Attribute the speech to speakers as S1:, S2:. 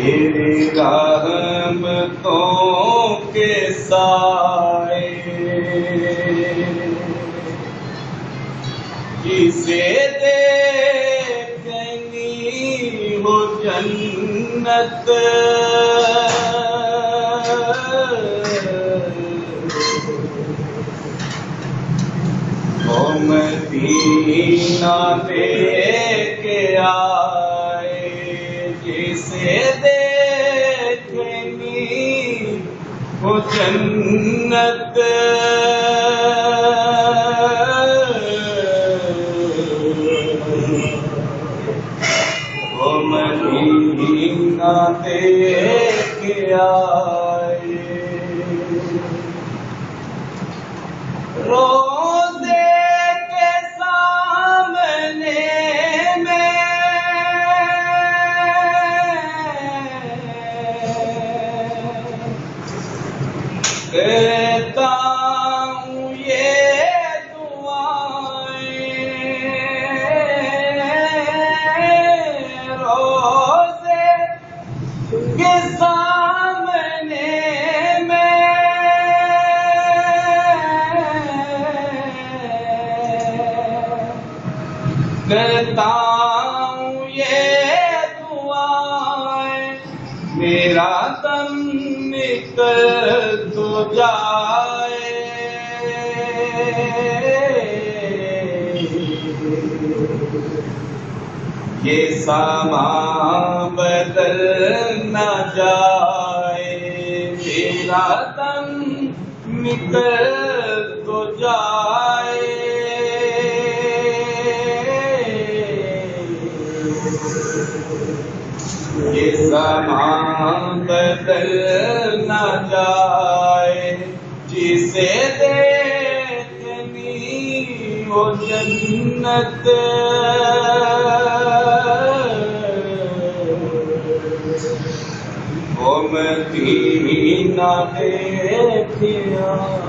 S1: تیری رحمتوں کے سائے جسے دیکھنی ہو جنت وہ مدینہ لے کے آئے جسے دیکھنی ہو جنت وہ مدینہ دیکھ کے آئے روزے کے سامنے میں دیتا ہوں یہ کے سامنے میں کرتا ہوں یہ دعائیں میرا دم نکل تو جائے یہ سامان بدل نہ جائے میرا دم نکل تو جائے یہ سامان بدل نہ جائے جسے دیکھنی ہو جنت وہ مدینہ دیکھ کے آئے